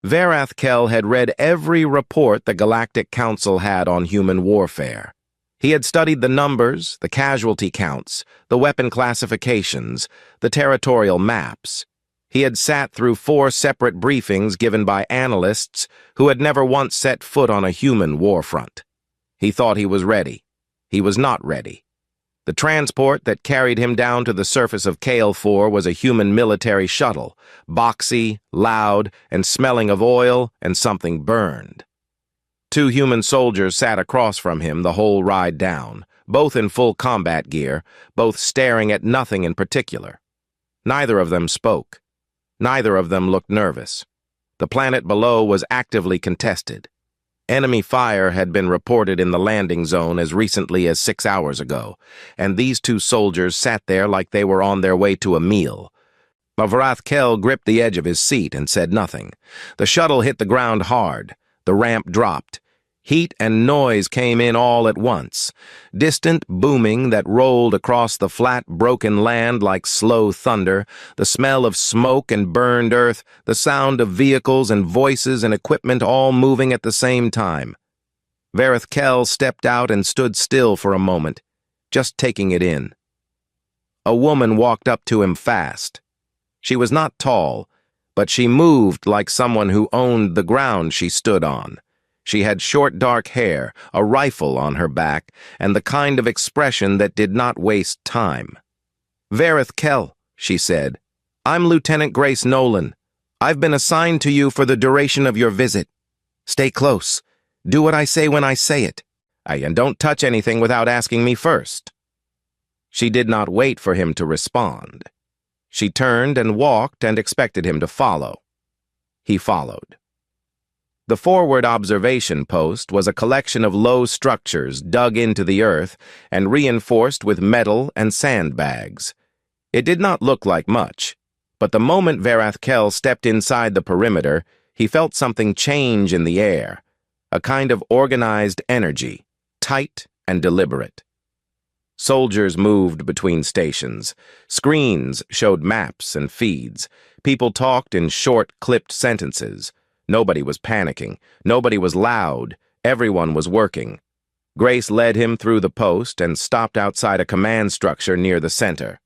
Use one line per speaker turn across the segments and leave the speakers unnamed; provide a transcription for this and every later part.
Varath-Kel had read every report the Galactic Council had on human warfare. He had studied the numbers, the casualty counts, the weapon classifications, the territorial maps. He had sat through 4 separate briefings given by analysts who had never once set foot on a human warfront. He thought he was ready. He was not ready. The transport that carried him down to the surface of Kale 4 was a human military shuttle, boxy, loud, and smelling of oil and something burned. 2 human soldiers sat across from him the whole ride down, both in full combat gear, both staring at nothing in particular. Neither of them spoke. Neither of them looked nervous. The planet below was actively contested. Enemy fire had been reported in the landing zone as recently as 6 hours ago, and these 2 soldiers sat there like they were on their way to a meal. Varath-Kel gripped the edge of his seat and said nothing. The shuttle hit the ground hard. The ramp dropped. Heat and noise came in all at once. Distant booming that rolled across the flat, broken land like slow thunder, the smell of smoke and burned earth, the sound of vehicles and voices and equipment all moving at the same time. Varath-Kel stepped out and stood still for a moment, just taking it in. A woman walked up to him fast. She was not tall, but she moved like someone who owned the ground she stood on. She had short dark hair, a rifle on her back, and the kind of expression that did not waste time. "Varath-Kel," she said, "I'm Lieutenant Grace Nolan. I've been assigned to you for the duration of your visit. Stay close. Do what I say when I say it. And don't touch anything without asking me first." She did not wait for him to respond. She turned and walked and expected him to follow. He followed. The forward observation post was a collection of low structures dug into the earth and reinforced with metal and sandbags. It did not look like much, but the moment Varath-Kel stepped inside the perimeter, he felt something change in the air, a kind of organized energy, tight and deliberate. Soldiers moved between stations. Screens showed maps and feeds. People talked in short, clipped sentences. Nobody was panicking. Nobody was loud. Everyone was working. Grace led him through the post and stopped outside a command structure near the center.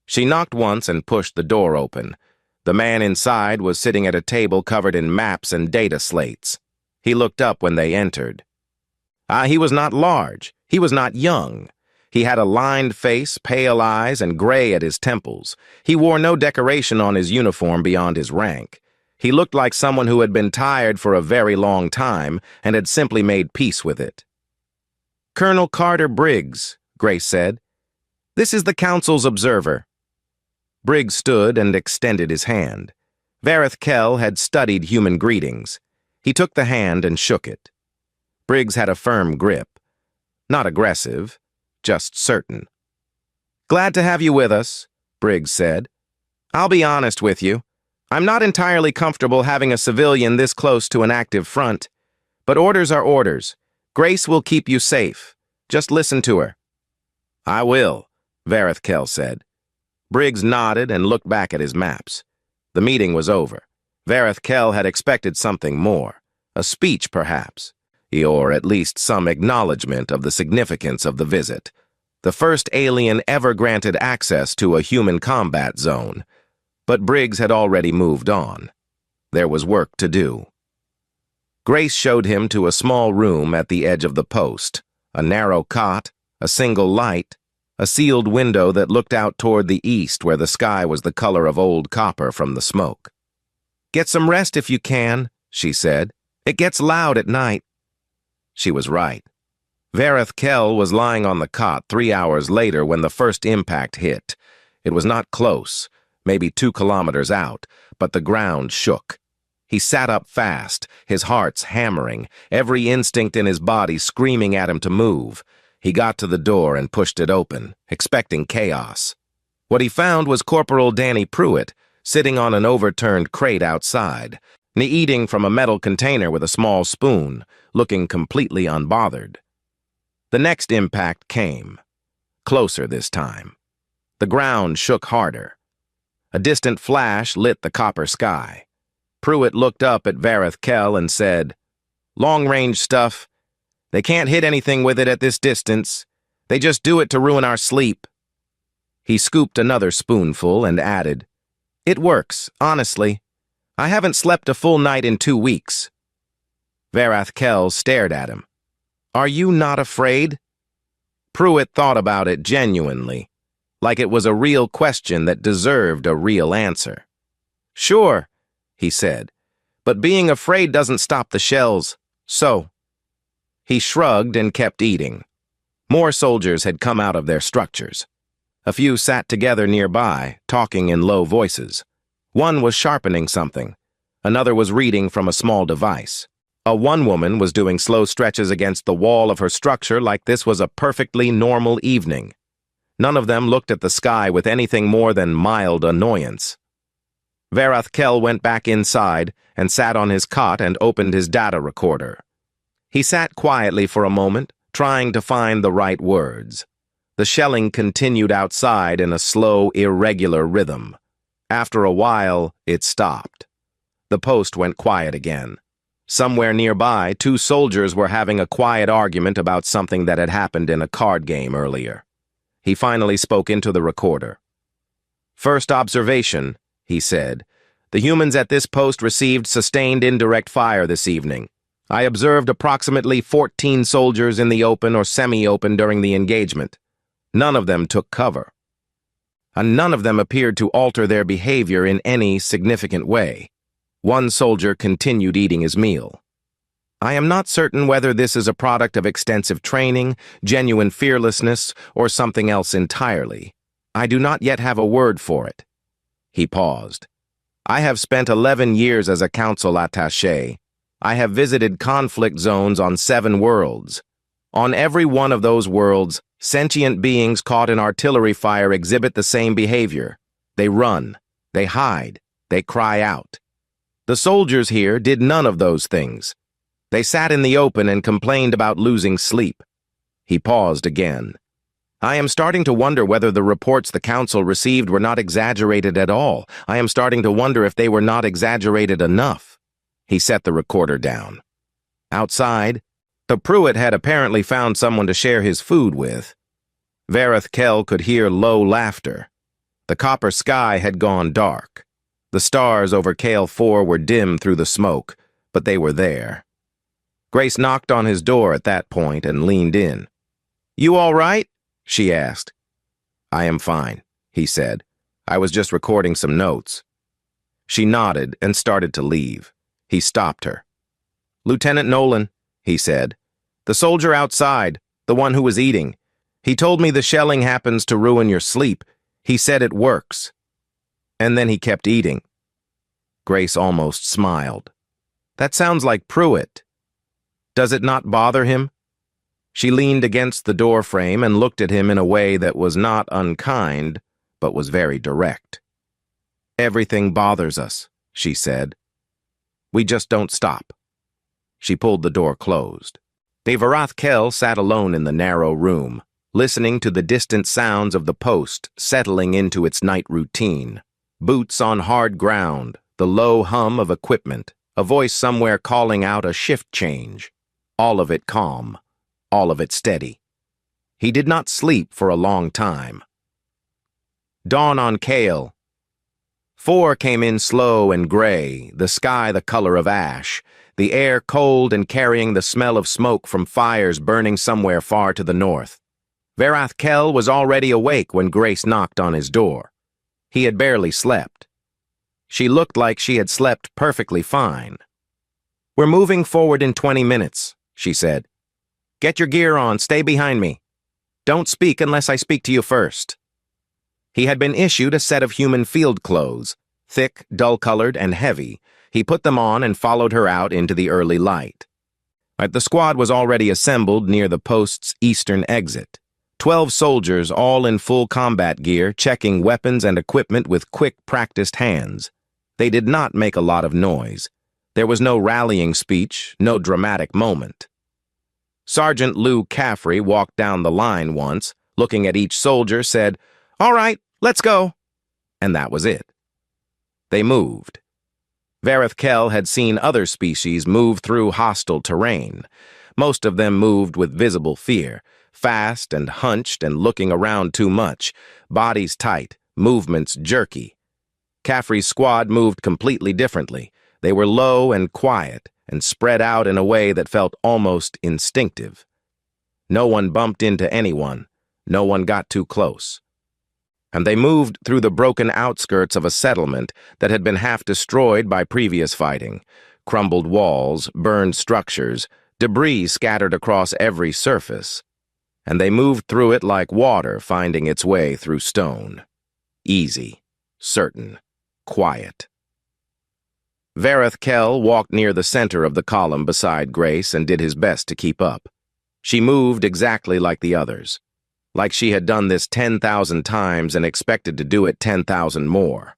She knocked once and pushed the door open. The man inside was sitting at a table covered in maps and data slates. He looked up when they entered. He was not large. He was not young. He had a lined face, pale eyes, and gray at his temples. He wore no decoration on his uniform beyond his rank. He looked like someone who had been tired for a very long time and had simply made peace with it. "Colonel Carter Briggs," Grace said. "This is the Council's observer." Briggs stood and extended his hand. Varath-Kel had studied human greetings. He took the hand and shook it. Briggs had a firm grip. Not aggressive, just certain. "Glad to have you with us," Briggs said. "I'll be honest with you. I'm not entirely comfortable having a civilian this close to an active front. But orders are orders. Grace will keep you safe. Just listen to her." "I will," Varath-Kel said. Briggs nodded and looked back at his maps. The meeting was over. Varath-Kel had expected something more. A speech, perhaps. Or at least some acknowledgement of the significance of the visit. The first alien ever granted access to a human combat zone. But Briggs had already moved on. There was work to do. Grace showed him to a small room at the edge of the post, a narrow cot, a single light, a sealed window that looked out toward the east where the sky was the color of old copper from the smoke. "Get some rest if you can," she said. "It gets loud at night." She was right. Varath-Kel was lying on the cot 3 hours later when the first impact hit. It was not close, maybe 2 kilometers out, but the ground shook. He sat up fast, his heart's hammering, every instinct in his body screaming at him to move. He got to the door and pushed it open, expecting chaos. What he found was Corporal Danny Pruitt, sitting on an overturned crate outside, eating from a metal container with a small spoon, looking completely unbothered. The next impact came. Closer this time. The ground shook harder. A distant flash lit the copper sky. Pruitt looked up at Vareth Kell and said, "Long-range stuff. They can't hit anything with it at this distance. They just do it to ruin our sleep." He scooped another spoonful and added, "It works, honestly. I haven't slept a full night in 2 weeks." Vareth Kell stared at him. "Are you not afraid?" Pruitt thought about it genuinely, like it was a real question that deserved a real answer. "Sure," he said, "but being afraid doesn't stop the shells, so." He shrugged and kept eating. More soldiers had come out of their structures. A few sat together nearby, talking in low voices. One was sharpening something. Another was reading from a small device. One woman was doing slow stretches against the wall of her structure like this was a perfectly normal evening. None of them looked at the sky with anything more than mild annoyance. Vareth Kell went back inside and sat on his cot and opened his data recorder. He sat quietly for a moment, trying to find the right words. The shelling continued outside in a slow, irregular rhythm. After a while, it stopped. The post went quiet again. Somewhere nearby, 2 soldiers were having a quiet argument about something that had happened in a card game earlier. He finally spoke into the recorder. "First observation," he said. "The humans at this post received sustained indirect fire this evening. I observed approximately 14 soldiers in the open or semi-open during the engagement. None of them took cover. And none of them appeared to alter their behavior in any significant way." One soldier continued eating his meal. "I am not certain whether this is a product of extensive training, genuine fearlessness, or something else entirely. I do not yet have a word for it." He paused. "I have spent 11 years as a council attaché. I have visited conflict zones on 7 worlds. On every one of those worlds, sentient beings caught in artillery fire exhibit the same behavior. They run, they hide, they cry out. The soldiers here did none of those things. They sat in the open and complained about losing sleep." He paused again. "I am starting to wonder whether the reports the council received were not exaggerated at all. I am starting to wonder if they were not exaggerated enough." He set the recorder down. Outside, the Pruitt had apparently found someone to share his food with. Vareth Kell could hear low laughter. The copper sky had gone dark. The stars over Kale 4 were dim through the smoke, but they were there. Grace knocked on his door at that point and leaned in. "You all right?" she asked. "I am fine," he said. "I was just recording some notes." She nodded and started to leave. He stopped her. "Lieutenant Nolan," he said. "The soldier outside, the one who was eating. He told me the shelling happens to ruin your sleep. He said it works." And then he kept eating. Grace almost smiled. "That sounds like Pruitt. Does it not bother him?" She leaned against the door frame and looked at him in a way that was not unkind, but was very direct. "Everything bothers us," she said. "We just don't stop." She pulled the door closed. Vareth Kell sat alone in the narrow room, listening to the distant sounds of the post settling into its night routine. Boots on hard ground, the low hum of equipment, a voice somewhere calling out a shift change. All of it calm, all of it steady. He did not sleep for a long time. Dawn on Kale. 4 came in slow and gray, the sky the color of ash, the air cold and carrying the smell of smoke from fires burning somewhere far to the north. Vareth Kell was already awake when Grace knocked on his door. He had barely slept. She looked like she had slept perfectly fine. "We're moving forward in 20 minutes, she said. "Get your gear on, stay behind me. Don't speak unless I speak to you first." He had been issued a set of human field clothes, thick, dull-colored, and heavy. He put them on and followed her out into the early light. The squad was already assembled near the post's eastern exit. 12 soldiers, all in full combat gear, checking weapons and equipment with quick, practiced hands. They did not make a lot of noise. There was no rallying speech, no dramatic moment. Sergeant Lou Caffrey walked down the line once, looking at each soldier, said, "All right, let's go." And that was it. They moved. Vareth Kell had seen other species move through hostile terrain. Most of them moved with visible fear, fast and hunched and looking around too much, bodies tight, movements jerky. Caffrey's squad moved completely differently. They were low and quiet and spread out in a way that felt almost instinctive. No one bumped into anyone. No one got too close. And they moved through the broken outskirts of a settlement that had been half destroyed by previous fighting. Crumbled walls, burned structures, debris scattered across every surface. And they moved through it like water finding its way through stone. Easy, certain, quiet. Vareth Kell walked near the center of the column beside Grace and did his best to keep up. She moved exactly like the others, like she had done this 10,000 times and expected to do it 10,000 more.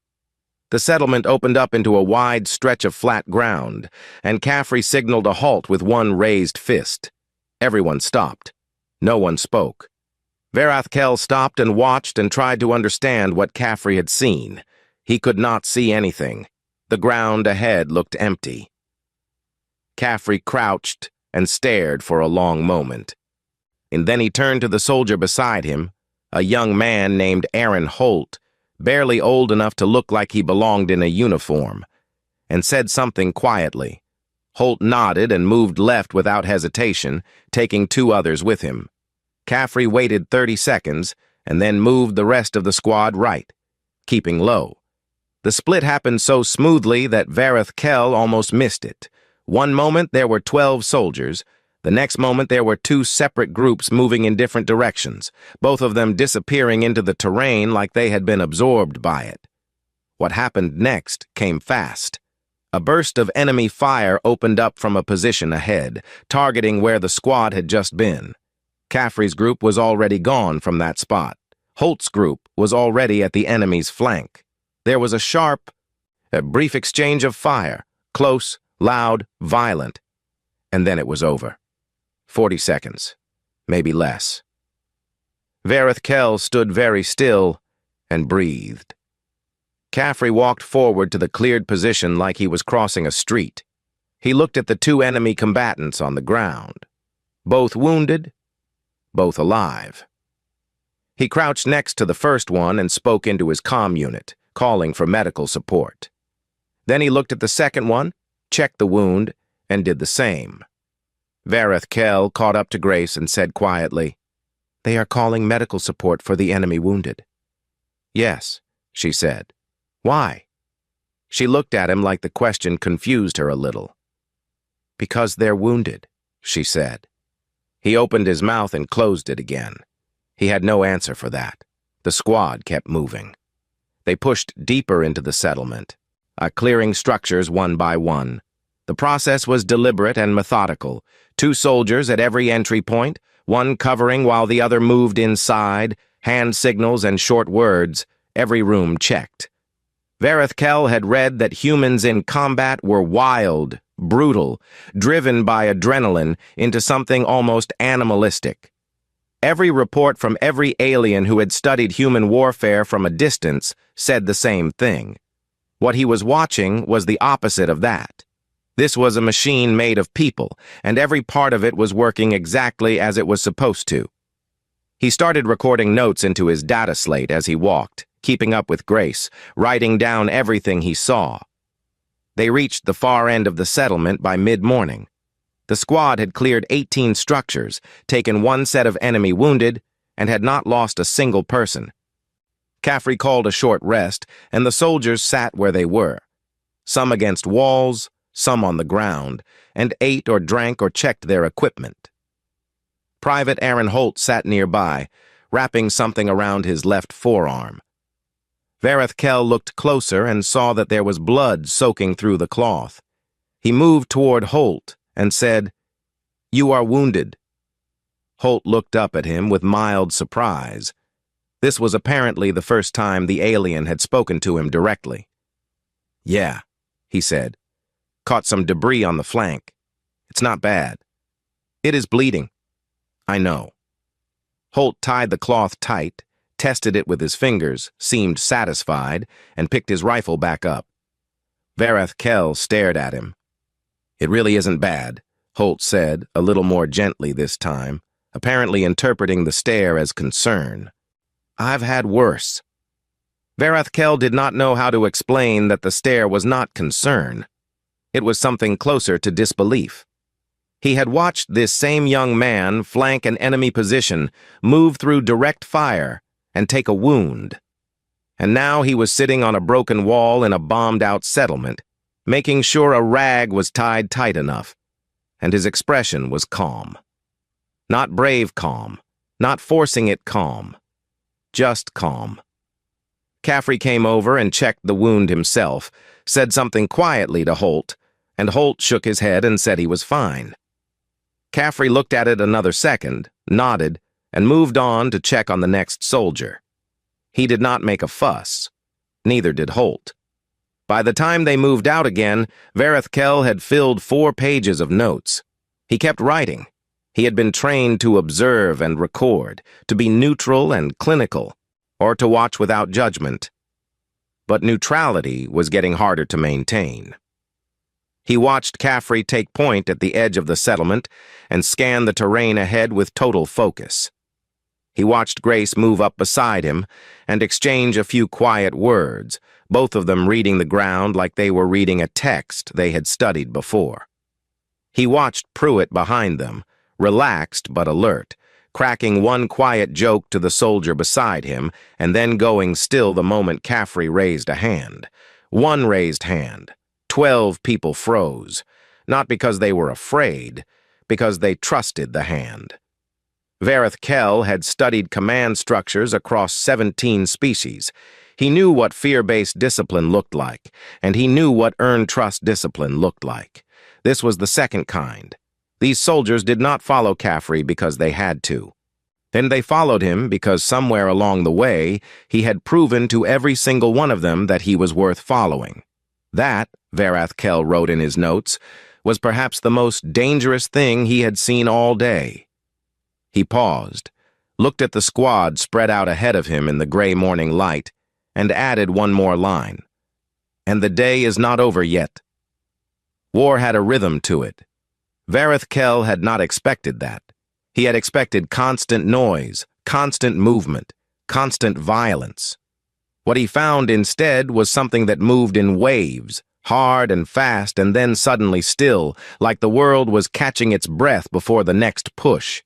The settlement opened up into a wide stretch of flat ground, and Caffrey signaled a halt with one raised fist. Everyone stopped. No one spoke. Vareth Kell stopped and watched and tried to understand what Caffrey had seen. He could not see anything. The ground ahead looked empty. Caffrey crouched and stared for a long moment. And then he turned to the soldier beside him, a young man named Aaron Holt, barely old enough to look like he belonged in a uniform, and said something quietly. Holt nodded and moved left without hesitation, taking two others with him. Caffrey waited 30 seconds and then moved the rest of the squad right, keeping low. The split happened so smoothly that Vareth Kell almost missed it. One moment there were 12 soldiers. The next moment there were two separate groups moving in different directions, both of them disappearing into the terrain like they had been absorbed by it. What happened next came fast. A burst of enemy fire opened up from a position ahead, targeting where the squad had just been. Caffrey's group was already gone from that spot. Holt's group was already at the enemy's flank. There was a brief exchange of fire, close, loud, violent, and then it was over. 40 seconds, maybe less. Vareth Kell stood very still and breathed. Caffrey walked forward to the cleared position like he was crossing a street. He looked at the two enemy combatants on the ground. Both wounded, both alive. He crouched next to the first one and spoke into his comm unit, calling for medical support. Then he looked at the second one, checked the wound, and did the same. Vareth Kell caught up to Grace and said quietly, "They are calling medical support for the enemy wounded." "Yes," she said. "Why?" She looked at him like the question confused her a little. "Because they're wounded," she said. He opened his mouth and closed it again. He had no answer for that. The squad kept moving. They pushed deeper into the settlement, clearing structures one by one. The process was deliberate and methodical. 2 soldiers at every entry point, one covering while the other moved inside, hand signals and short words, every room checked. Vareth Kell had read that humans in combat were wild, brutal, driven by adrenaline into something almost animalistic. Every report from every alien who had studied human warfare from a distance said the same thing. What he was watching was the opposite of that. This was a machine made of people, and every part of it was working exactly as it was supposed to. He started recording notes into his data slate as he walked, keeping up with Grace, writing down everything he saw. They reached the far end of the settlement by mid-morning. The squad had cleared 18 structures, taken 1 set of enemy wounded, and had not lost a single person. Caffrey called a short rest, and the soldiers sat where they were, some against walls, some on the ground, and ate or drank or checked their equipment. Private Aaron Holt sat nearby, wrapping something around his left forearm. Vareth Kell looked closer and saw that there was blood soaking through the cloth. He moved toward Holt and said, "You are wounded." Holt looked up at him with mild surprise. This was apparently the first time the alien had spoken to him directly. "Yeah," he said. "Caught some debris on the flank. It's not bad. It is bleeding. I know." Holt tied the cloth tight, tested it with his fingers, seemed satisfied, and picked his rifle back up. Varath Kell stared at him. "It really isn't bad," Holt said, a little more gently this time, apparently interpreting the stare as concern. "I've had worse." Varath Kell did not know how to explain that the stare was not concern. It was something closer to disbelief. He had watched this same young man flank an enemy position, move through direct fire, and take a wound. And now he was sitting on a broken wall in a bombed-out settlement, making sure a rag was tied tight enough, and his expression was calm. Not brave calm, not forcing it calm, just calm. Caffrey came over and checked the wound himself, said something quietly to Holt, and Holt shook his head and said he was fine. Caffrey looked at it another second, nodded, and moved on to check on the next soldier. He did not make a fuss. Neither did Holt. By the time they moved out again, Varath Kell had filled 4 pages of notes. He kept writing. He had been trained to observe and record, to be neutral and clinical, or to watch without judgment. But neutrality was getting harder to maintain. He watched Caffrey take point at the edge of the settlement and scan the terrain ahead with total focus. He watched Grace move up beside him and exchange a few quiet words, both of them reading the ground like they were reading a text they had studied before. He watched Pruitt behind them, relaxed but alert, cracking one quiet joke to the soldier beside him and then going still the moment Caffrey raised a hand. One raised hand. 12 people froze, not because they were afraid, because they trusted the hand. Varath Kell had studied command structures across 17 species. He knew what fear-based discipline looked like, and he knew what earned trust discipline looked like. This was the second kind. These soldiers did not follow Caffrey because they had to. Then they followed him because somewhere along the way he had proven to every single one of them that he was worth following. That, Varath Kell wrote in his notes, was perhaps the most dangerous thing he had seen all day. He paused, looked at the squad spread out ahead of him in the gray morning light, and added one more line. "And the day is not over yet." War had a rhythm to it. Varath Kell had not expected that. He had expected constant noise, constant movement, constant violence. What he found instead was something that moved in waves, hard and fast and then suddenly still, like the world was catching its breath before the next push.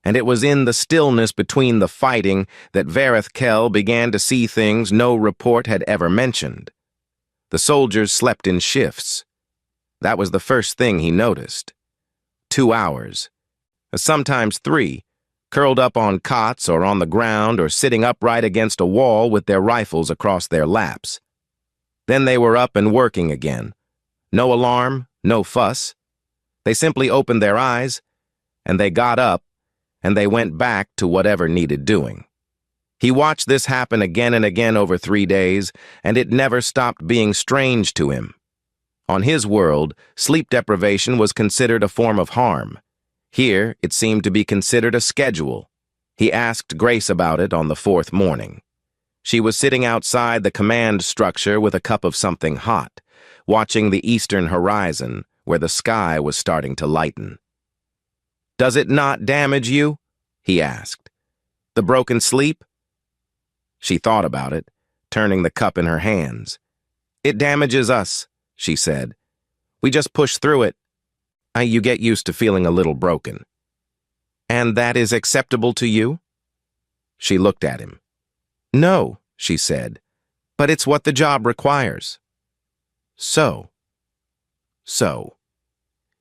And it was in the stillness between the fighting that Varath Kell began to see things no report had ever mentioned. The soldiers slept in shifts. That was the first thing he noticed. 2 hours, sometimes 3, curled up on cots or on the ground or sitting upright against a wall with their rifles across their laps. Then they were up and working again. No alarm, no fuss. They simply opened their eyes, and they got up, and they went back to whatever needed doing. He watched this happen again and again over 3 days, and it never stopped being strange to him. On his world, sleep deprivation was considered a form of harm. Here, it seemed to be considered a schedule. He asked Grace about it on the 4th morning. She was sitting outside the command structure with a cup of something hot, watching the eastern horizon where the sky was starting to lighten. "Does it not damage you?" he asked. "The broken sleep?" She thought about it, turning the cup in her hands. "It damages us," she said. "We just push through it. You get used to feeling a little broken." "And that is acceptable to you?" She looked at him. "No," she said, "but it's what the job requires." So.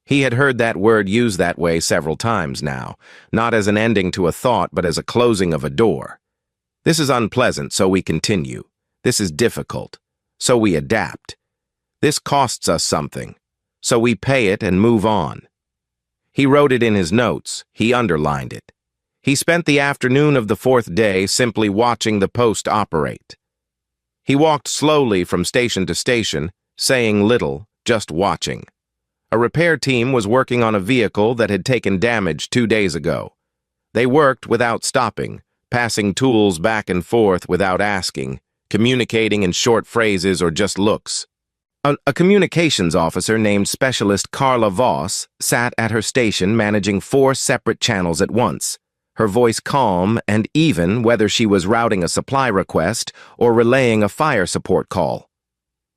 He had heard that word used that way several times now, not as an ending to a thought, but as a closing of a door. This is unpleasant, so we continue. This is difficult, so we adapt. This costs us something, so we pay it and move on. He wrote it in his notes. He underlined it. He spent the afternoon of the 4th day simply watching the post operate. He walked slowly from station to station, saying little, just watching. A repair team was working on a vehicle that had taken damage 2 days ago. They worked without stopping, passing tools back and forth without asking, communicating in short phrases or just looks. A communications officer named Specialist Carla Voss sat at her station managing 4 separate channels at once, her voice calm and even whether she was routing a supply request or relaying a fire support call.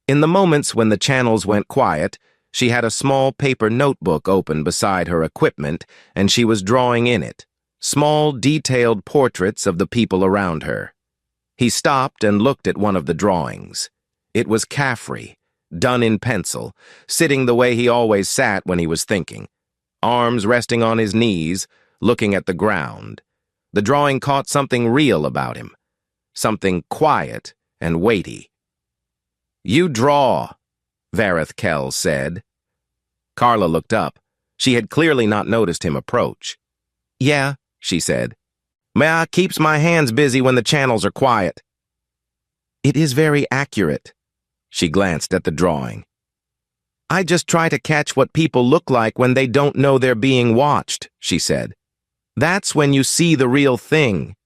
In the moments when the channels went quiet, she had a small paper notebook open beside her equipment, and she was drawing in it small, detailed portraits of the people around her. He stopped and looked at one of the drawings. It was Caffrey, done in pencil, sitting the way he always sat when he was thinking, arms resting on his knees, looking at the ground. The drawing caught something real about him, something quiet and weighty. "You draw," Vareth Kell said. Carla looked up. She had clearly not noticed him approach. "Yeah," she said. "Ma keeps my hands busy when the channels are quiet." "It is very accurate." She glanced at the drawing. "I just try to catch what people look like when they don't know they're being watched," she said. "That's when you see the real thing."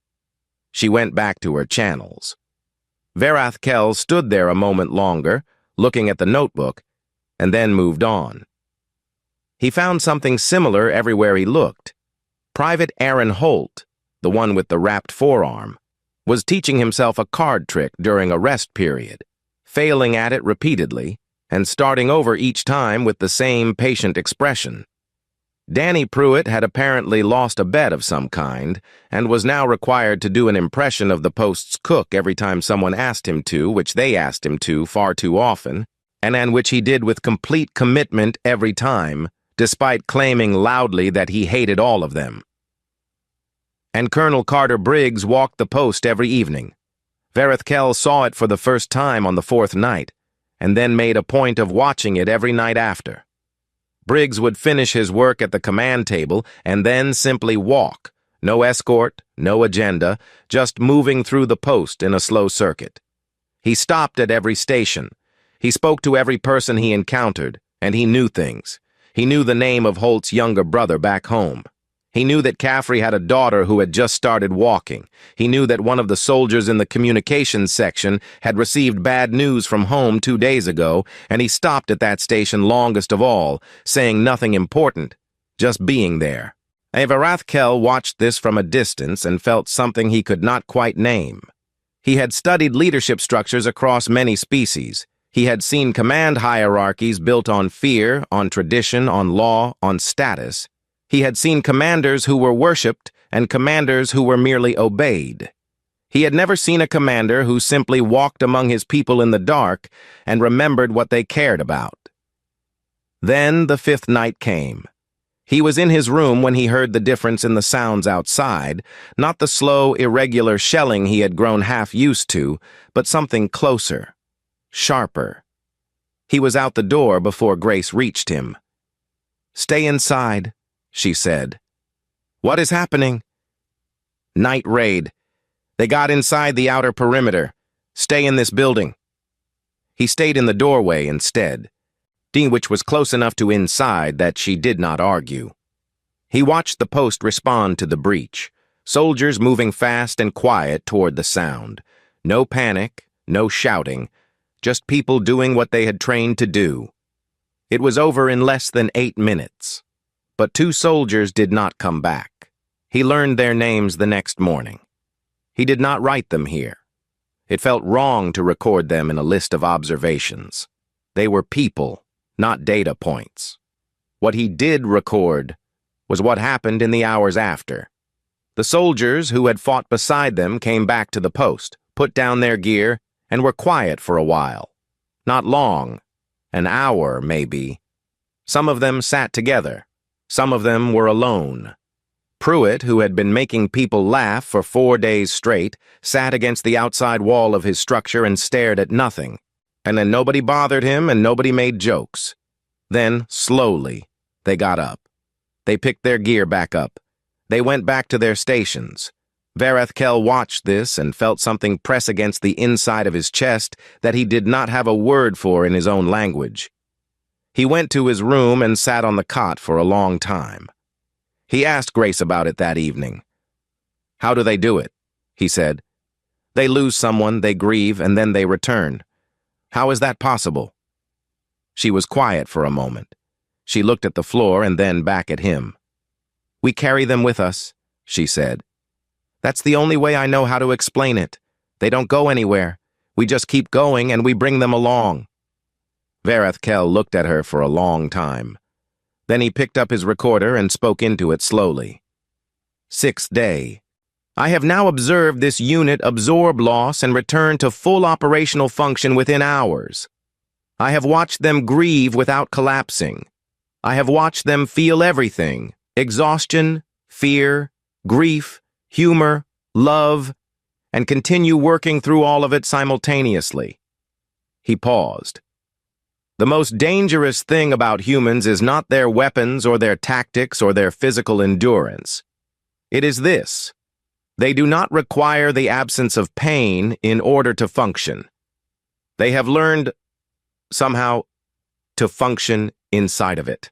She went back to her channels. Vareth Kell stood there a moment longer, looking at the notebook, and then moved on. He found something similar everywhere he looked. Private Aaron Holt, the one with the wrapped forearm, was teaching himself a card trick during a rest period, failing at it repeatedly, and starting over each time with the same patient expression. Danny Pruitt had apparently lost a bet of some kind, and was now required to do an impression of the post's cook every time someone asked him to, which they asked him to far too often, and which he did with complete commitment every time, despite claiming loudly that he hated all of them. And Colonel Carter Briggs walked the post every evening. Vareth Kell saw it for the first time on the 4th night, and then made a point of watching it every night after. Briggs would finish his work at the command table and then simply walk, no escort, no agenda, just moving through the post in a slow circuit. He stopped at every station. He spoke to every person he encountered, and he knew things. He knew the name of Holt's younger brother back home. He knew that Caffrey had a daughter who had just started walking. He knew that one of the soldiers in the communications section had received bad news from home 2 days ago, and he stopped at that station longest of all, saying nothing important, just being there. Vareth Kell watched this from a distance and felt something he could not quite name. He had studied leadership structures across many species. He had seen command hierarchies built on fear, on tradition, on law, on status. He had seen commanders who were worshipped and commanders who were merely obeyed. He had never seen a commander who simply walked among his people in the dark and remembered what they cared about. Then the 5th night came. He was in his room when he heard the difference in the sounds outside, not the slow, irregular shelling he had grown half used to, but something closer, sharper. He was out the door before Grace reached him. "Stay inside," she said. "What is happening?" "Night raid. They got inside the outer perimeter. Stay in this building." He stayed in the doorway instead, which was close enough to inside that she did not argue. He watched the post respond to the breach, soldiers moving fast and quiet toward the sound. No panic, no shouting, just people doing what they had trained to do. It was over in less than 8 minutes. But 2 soldiers did not come back. He learned their names the next morning. He did not write them here. It felt wrong to record them in a list of observations. They were people, not data points. What he did record was what happened in the hours after. The soldiers who had fought beside them came back to the post, put down their gear, and were quiet for a while. Not long, an hour maybe. Some of them sat together. Some of them were alone. Pruitt, who had been making people laugh for 4 days straight, sat against the outside wall of his structure and stared at nothing. And then nobody bothered him and nobody made jokes. Then, slowly, they got up. They picked their gear back up. They went back to their stations. Vareth Kell watched this and felt something press against the inside of his chest that he did not have a word for in his own language. He went to his room and sat on the cot for a long time. He asked Grace about it that evening. "How do they do it?" he said. "They lose someone, they grieve, and then they return. How is that possible?" She was quiet for a moment. She looked at the floor and then back at him. "We carry them with us," she said. "That's the only way I know how to explain it. They don't go anywhere. We just keep going and we bring them along." Varath Kell looked at her for a long time. Then he picked up his recorder and spoke into it slowly. "6th day. I have now observed this unit absorb loss and return to full operational function within hours. I have watched them grieve without collapsing. I have watched them feel everything: exhaustion, fear, grief, humor, love, and continue working through all of it simultaneously." He paused. "The most dangerous thing about humans is not their weapons or their tactics or their physical endurance. It is this: they do not require the absence of pain in order to function. They have learned, somehow, to function inside of it."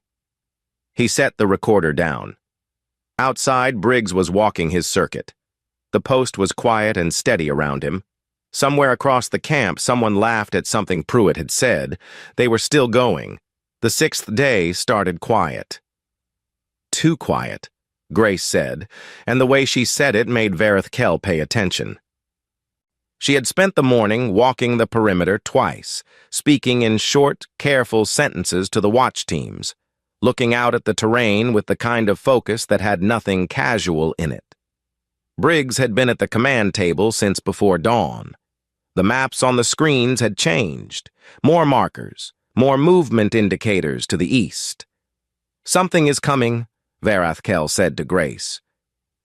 He set the recorder down. Outside, Briggs was walking his circuit. The post was quiet and steady around him. Somewhere across the camp, someone laughed at something Pruitt had said. They were still going. The 6th day started quiet. "Too quiet," Grace said, and the way she said it made Varath Kell pay attention. She had spent the morning walking the perimeter twice, speaking in short, careful sentences to the watch teams, looking out at the terrain with the kind of focus that had nothing casual in it. Briggs had been at the command table since before dawn. The maps on the screens had changed. More markers, more movement indicators to the east. "Something is coming," Varath Kell said to Grace.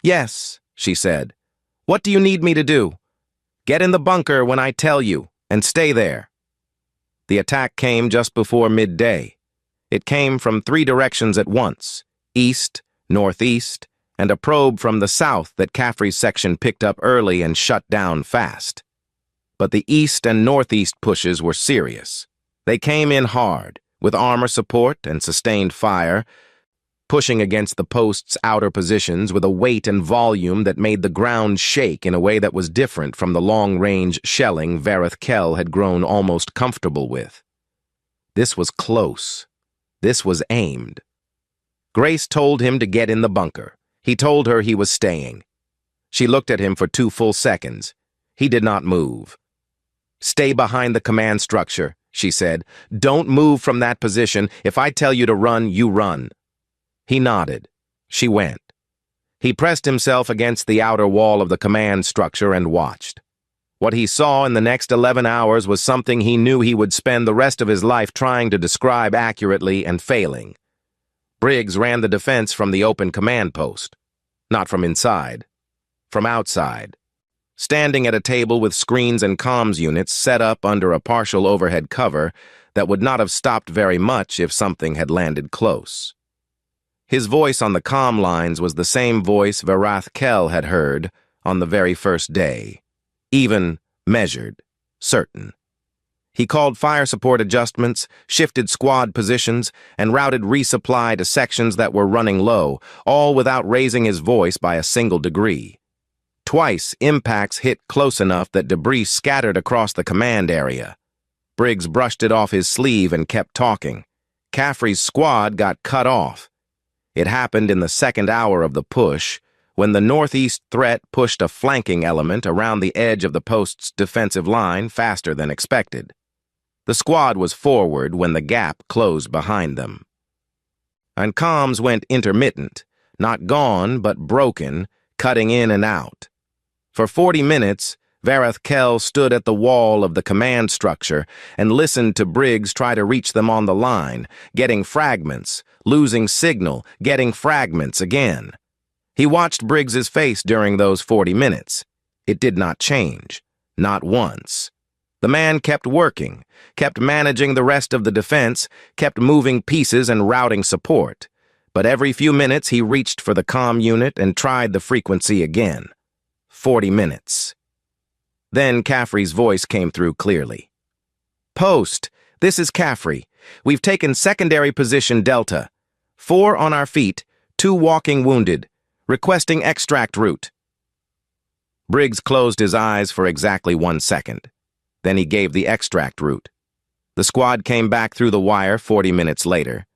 "Yes," she said. "What do you need me to do?" "Get in the bunker when I tell you, and stay there." The attack came just before midday. It came from 3 directions at once: east, northeast, and a probe from the south that Caffrey's section picked up early and shut down fast. But the east and northeast pushes were serious. They came in hard, with armor support and sustained fire, pushing against the post's outer positions with a weight and volume that made the ground shake in a way that was different from the long-range shelling Varath Kell had grown almost comfortable with. This was close. This was aimed. Grace told him to get in the bunker. He told her he was staying. She looked at him for 2 full seconds. He did not move. "Stay behind the command structure," she said. "Don't move from that position. If I tell you to run, you run." He nodded. She went. He pressed himself against the outer wall of the command structure and watched. What he saw in the next 11 hours was something he knew he would spend the rest of his life trying to describe accurately and failing. Briggs ran the defense from the open command post. Not from inside. From outside. Standing at a table with screens and comms units set up under a partial overhead cover that would not have stopped very much if something had landed close. His voice on the comm lines was the same voice Varath Kell had heard on the very first day. Even, measured, certain. He called fire support adjustments, shifted squad positions, and routed resupply to sections that were running low, all without raising his voice by a single degree. Twice, impacts hit close enough that debris scattered across the command area. Briggs brushed it off his sleeve and kept talking. Caffrey's squad got cut off. It happened in the 2nd hour of the push, when the northeast threat pushed a flanking element around the edge of the post's defensive line faster than expected. The squad was forward when the gap closed behind them. And comms went intermittent, not gone but broken, cutting in and out. For 40 minutes, Varath Kell stood at the wall of the command structure and listened to Briggs try to reach them on the line, getting fragments, losing signal, getting fragments again. He watched Briggs's face during those 40 minutes. It did not change. Not once. The man kept working, kept managing the rest of the defense, kept moving pieces and routing support. But every few minutes he reached for the comm unit and tried the frequency again. 40 minutes. Then Caffrey's voice came through clearly. "Post, this is Caffrey. We've taken secondary position Delta. 4 on our feet, 2 walking wounded. Requesting extract route." Briggs closed his eyes for exactly 1 second. Then he gave the extract route. The squad came back through the wire 40 minutes later,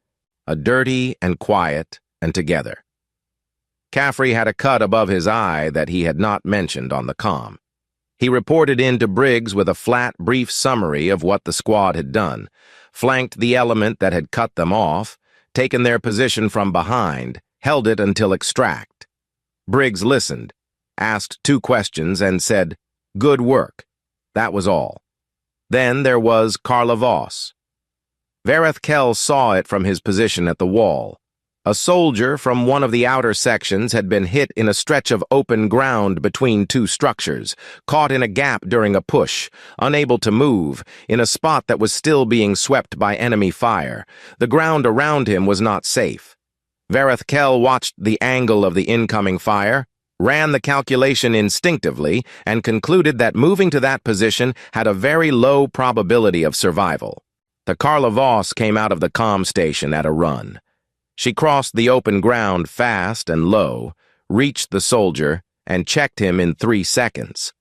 a dirty and quiet and together. Caffrey had a cut above his eye that he had not mentioned on the comm. He reported in to Briggs with a flat, brief summary of what the squad had done, flanked the element that had cut them off, taken their position from behind, held it until extract. Briggs listened, asked 2 questions, and said, "Good work." That was all. Then there was Carla Voss. Vareth Kell saw it from his position at the wall. A soldier from one of the outer sections had been hit in a stretch of open ground between 2 structures, caught in a gap during a push, unable to move, in a spot that was still being swept by enemy fire. The ground around him was not safe. Vareth Kell watched the angle of the incoming fire, ran the calculation instinctively, and concluded that moving to that position had a very low probability of survival. The Carla Voss came out of the comm station at a run. She crossed the open ground fast and low, reached the soldier, and checked him in 3 seconds.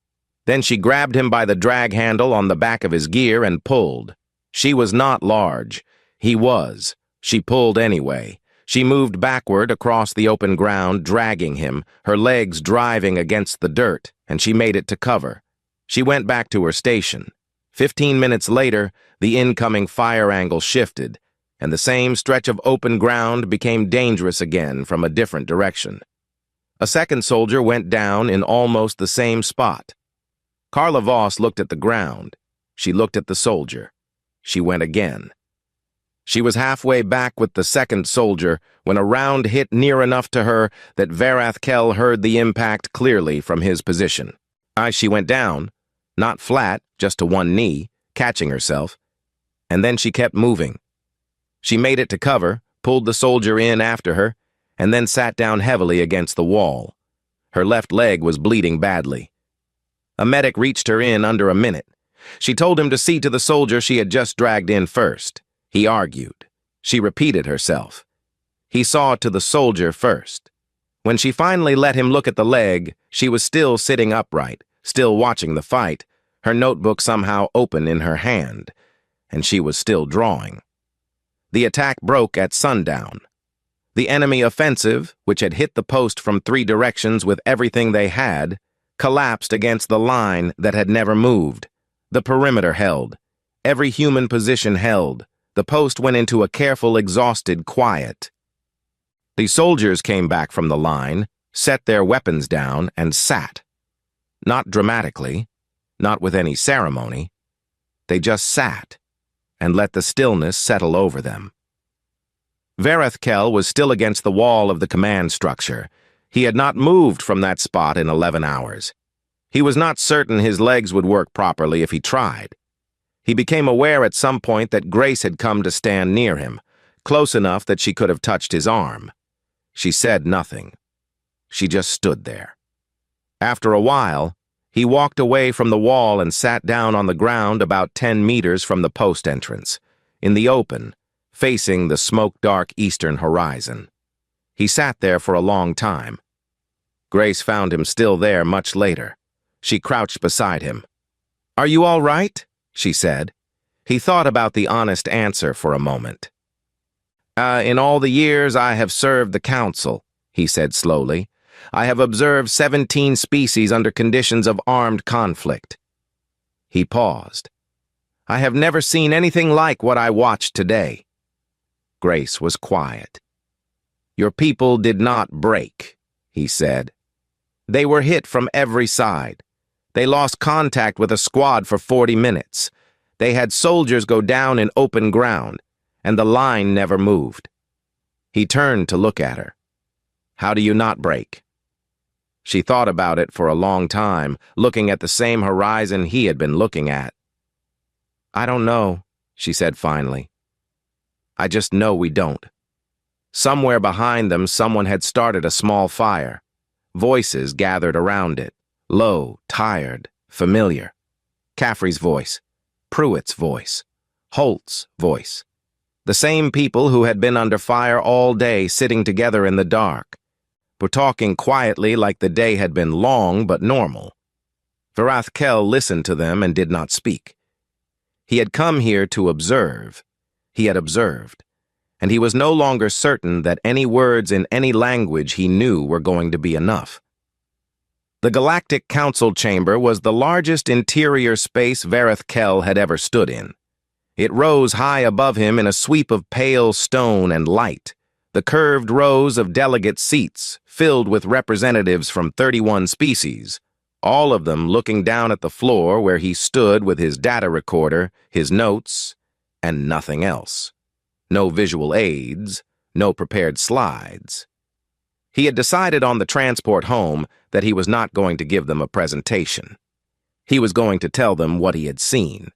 Then she grabbed him by the drag handle on the back of his gear and pulled. She was not large. He was. She pulled anyway. She moved backward across the open ground, dragging him, her legs driving against the dirt, and she made it to cover. She went back to her station. 15 minutes later, the incoming fire angle shifted, and the same stretch of open ground became dangerous again from a different direction. A second soldier went down in almost the same spot. Carla Voss looked at the ground. She looked at the soldier. She went again. She was halfway back with the second soldier when a round hit near enough to her that Vareth Kell heard the impact clearly from his position. She went down, not flat, just to one knee, catching herself, and then she kept moving. She made it to cover, pulled the soldier in after her, and then sat down heavily against the wall. Her left leg was bleeding badly. A medic reached her in under a minute. She told him to see to the soldier she had just dragged in first. He argued. She repeated herself. He saw to the soldier first. When she finally let him look at the leg, she was still sitting upright, still watching the fight, her notebook somehow open in her hand, and she was still drawing. The attack broke at sundown. The enemy offensive, which had hit the post from 3 directions with everything they had, collapsed against the line that had never moved. The perimeter held. Every human position held. The post went into a careful, exhausted quiet. The soldiers came back from the line, set their weapons down, and sat. Not dramatically, not with any ceremony. They just sat and let the stillness settle over them. Vareth Kell was still against the wall of the command structure. He had not moved from that spot in 11 hours. He was not certain his legs would work properly if he tried. He became aware at some point that Grace had come to stand near him, close enough that she could have touched his arm. She said nothing. She just stood there. After a while, he walked away from the wall and sat down on the ground about 10 meters from the post entrance, in the open, facing the smoke-dark eastern horizon. He sat there for a long time. Grace found him still there much later. She crouched beside him. "Are you all right?" she said. He thought about the honest answer for a moment. In all the years I have served the Council," he said slowly, "I have observed 17 species under conditions of armed conflict." He paused. "I have never seen anything like what I watched today." Grace was quiet. "Your people did not break," he said. "They were hit from every side. They lost contact with a squad for 40 minutes. They had soldiers go down in open ground, and the line never moved." He turned to look at her. "How do you not break?" She thought about it for a long time, looking at the same horizon he had been looking at. "I don't know," she said finally. "I just know we don't." Somewhere behind them, someone had started a small fire. Voices gathered around it. Low, tired, familiar. Caffrey's voice, Pruitt's voice, Holt's voice. The same people who had been under fire all day sitting together in the dark, were talking quietly like the day had been long but normal. Vareth Kell listened to them and did not speak. He had come here to observe. He had observed, and he was no longer certain that any words in any language he knew were going to be enough. The Galactic Council chamber was the largest interior space Vareth Kell had ever stood in. It rose high above him in a sweep of pale stone and light, the curved rows of delegate seats filled with representatives from 31 species, all of them looking down at the floor where he stood with his data recorder, his notes, and nothing else. No visual aids, no prepared slides. He had decided on the transport home that he was not going to give them a presentation. He was going to tell them what he had seen.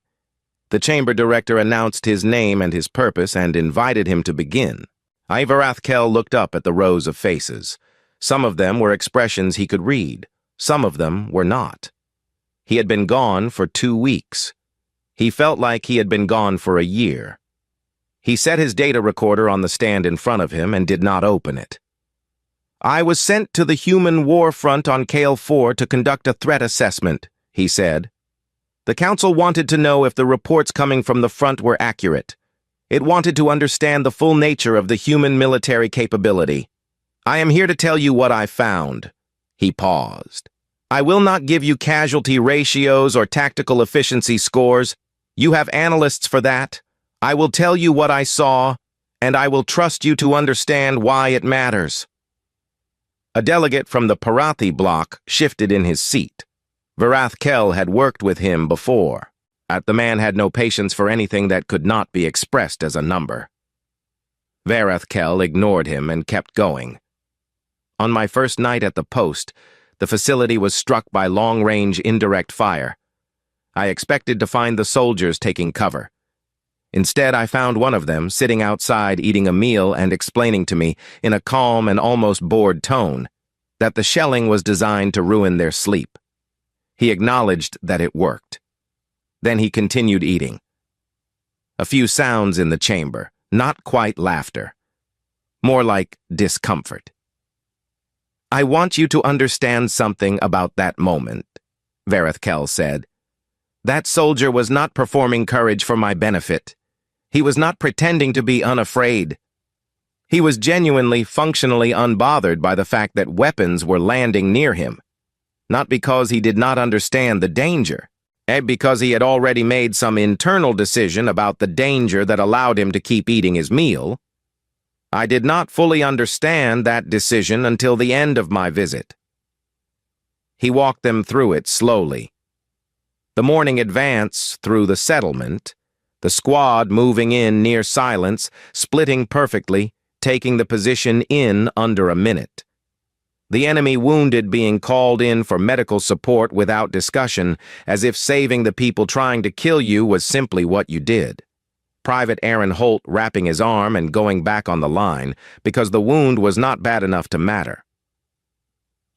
The chamber director announced his name and his purpose and invited him to begin. Vareth Kell looked up at the rows of faces. Some of them were expressions he could read. Some of them were not. He had been gone for 2 weeks. He felt like he had been gone for a year. He set his data recorder on the stand in front of him and did not open it. "I was sent to the human war front on Kale 4 to conduct a threat assessment," he said. "The council wanted to know if the reports coming from the front were accurate. It wanted to understand the full nature of the human military capability. I am here to tell you what I found." He paused. "I will not give you casualty ratios or tactical efficiency scores. You have analysts for that. I will tell you what I saw, and I will trust you to understand why it matters." A delegate from the Parathi bloc shifted in his seat. Vareth Kell had worked with him before. The man had no patience for anything that could not be expressed as a number. Vareth Kell ignored him and kept going. "On my first night at the post, the facility was struck by long-range indirect fire. I expected to find the soldiers taking cover. Instead, I found one of them sitting outside eating a meal and explaining to me, in a calm and almost bored tone, that the shelling was designed to ruin their sleep. He acknowledged that it worked. Then he continued eating. A few sounds in the chamber, not quite laughter. More like discomfort. "I want you to understand something about that moment," Vareth Kell said. "That soldier was not performing courage for my benefit. He was not pretending to be unafraid. He was genuinely, functionally unbothered by the fact that weapons were landing near him. Not because he did not understand the danger, because he had already made some internal decision about the danger that allowed him to keep eating his meal. I did not fully understand that decision until the end of my visit." He walked them through it slowly. The morning advance through the settlement, the squad moving in near silence, splitting perfectly, taking the position in under a minute. The enemy wounded being called in for medical support without discussion, as if saving the people trying to kill you was simply what you did. Private Aaron Holt wrapping his arm and going back on the line, because the wound was not bad enough to matter.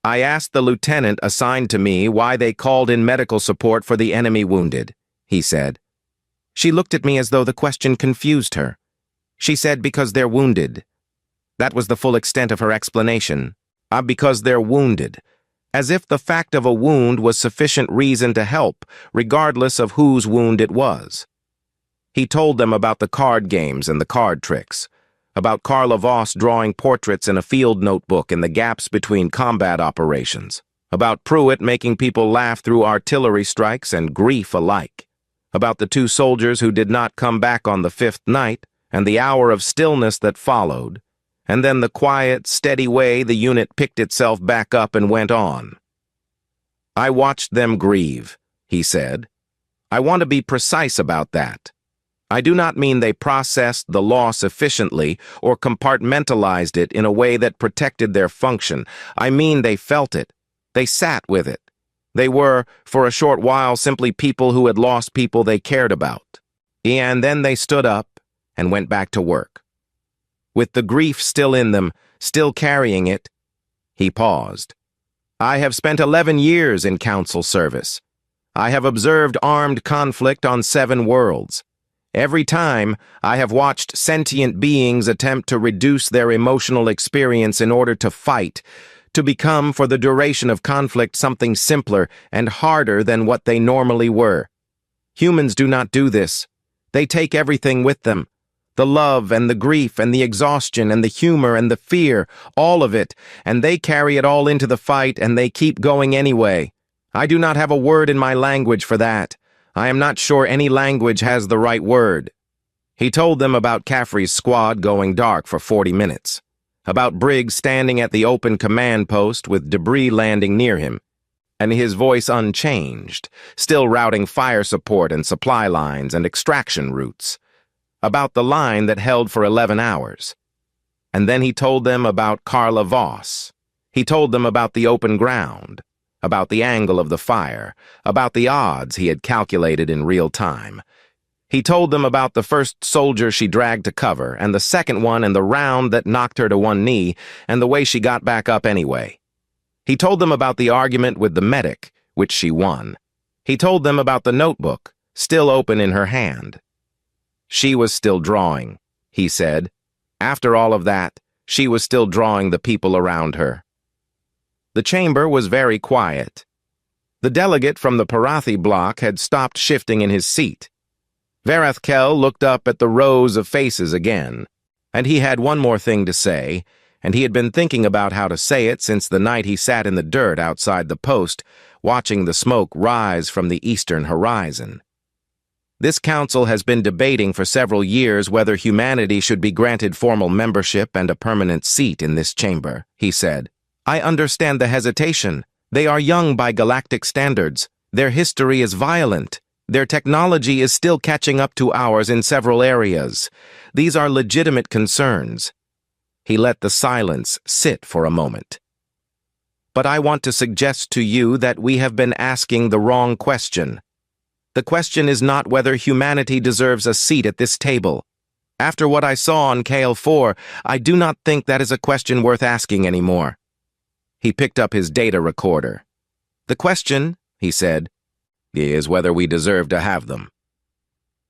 "I asked the lieutenant assigned to me why they called in medical support for the enemy wounded," he said. She looked at me as though the question confused her. She said, "Because they're wounded." That was the full extent of her explanation. Because they're wounded. As if the fact of a wound was sufficient reason to help, regardless of whose wound it was. He told them about the card games and the card tricks, about Carla Voss drawing portraits in a field notebook in the gaps between combat operations, about Pruitt making people laugh through artillery strikes and grief alike, about the 2 soldiers who did not come back on the 5th night, and the hour of stillness that followed, and then the quiet, steady way the unit picked itself back up and went on. "I watched them grieve," he said. "I want to be precise about that. I do not mean they processed the loss efficiently or compartmentalized it in a way that protected their function. I mean they felt it. They sat with it. They were, for a short while, simply people who had lost people they cared about. And then they stood up and went back to work. With the grief still in them, still carrying it." He paused. "I have spent 11 years in council service. I have observed armed conflict on 7 worlds. Every time, I have watched sentient beings attempt to reduce their emotional experience in order to fight, to become, for the duration of conflict, something simpler and harder than what they normally were. Humans do not do this. They take everything with them. The love and the grief and the exhaustion and the humor and the fear, all of it, and they carry it all into the fight and they keep going anyway. I do not have a word in my language for that. I am not sure any language has the right word. He told them about Caffrey's squad going dark for 40 minutes, about Briggs standing at the open command post with debris landing near him, and his voice unchanged, still routing fire support and supply lines and extraction routes, about the line that held for 11 hours. And then he told them about Carla Voss. He told them about the open ground, about the angle of the fire, about the odds he had calculated in real time. He told them about the first soldier she dragged to cover, and the second one and the round that knocked her to one knee, and the way she got back up anyway. He told them about the argument with the medic, which she won. He told them about the notebook, still open in her hand. She was still drawing, he said. After all of that, she was still drawing the people around her. The chamber was very quiet. The delegate from the Parathi block had stopped shifting in his seat. Varathkel looked up at the rows of faces again, and he had one more thing to say, and he had been thinking about how to say it since the night he sat in the dirt outside the post, watching the smoke rise from the eastern horizon. This council has been debating for several years whether humanity should be granted formal membership and a permanent seat in this chamber, he said. I understand the hesitation. They are young by galactic standards. Their history is violent. Their technology is still catching up to ours in several areas. These are legitimate concerns. He let the silence sit for a moment. But I want to suggest to you that we have been asking the wrong question. The question is not whether humanity deserves a seat at this table. After what I saw on KL4, I do not think that is a question worth asking anymore. He picked up his data recorder. The question, he said, is whether we deserve to have them.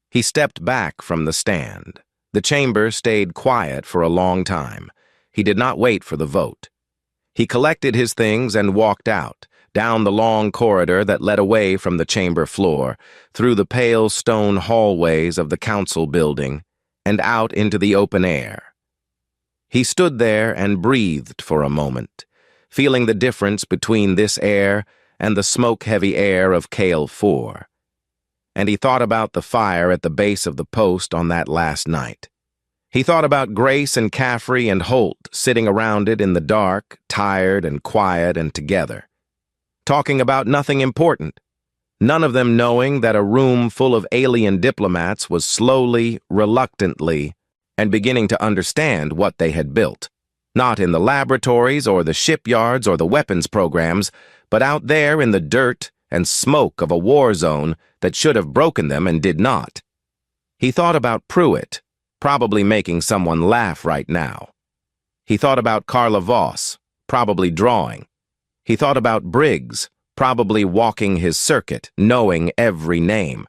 He stepped back from the stand. The chamber stayed quiet for a long time. He did not wait for the vote. He collected his things and walked out, down the long corridor that led away from the chamber floor, through the pale stone hallways of the council building, and out into the open air. He stood there and breathed for a moment, feeling the difference between this air and the smoke-heavy air of KL4. And he thought about the fire at the base of the post on that last night. He thought about Grace and Caffrey and Holt sitting around it in the dark, tired and quiet and together, talking about nothing important, none of them knowing that a room full of alien diplomats was slowly, reluctantly, and beginning to understand what they had built. Not in the laboratories or the shipyards or the weapons programs, but out there in the dirt and smoke of a war zone that should have broken them and did not. He thought about Pruitt, probably making someone laugh right now. He thought about Carla Voss, probably drawing. He thought about Briggs, probably walking his circuit, knowing every name.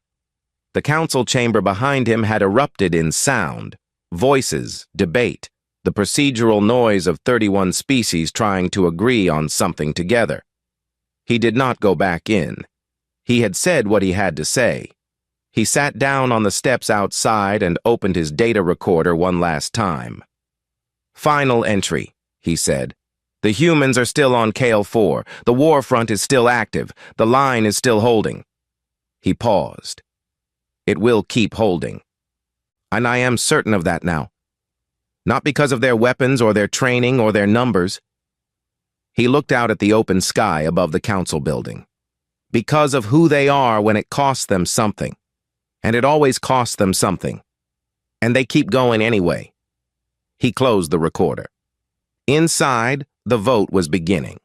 The council chamber behind him had erupted in sound, voices, debate, the procedural noise of 31 species trying to agree on something together. He did not go back in. He had said what he had to say. He sat down on the steps outside and opened his data recorder one last time. Final entry, he said. The humans are still on KL4. The war front is still active. The line is still holding. He paused. It will keep holding. And I am certain of that now. Not because of their weapons or their training or their numbers. He looked out at the open sky above the council building. Because of who they are when it costs them something. And it always costs them something. And they keep going anyway. He closed the recorder. Inside, the vote was beginning.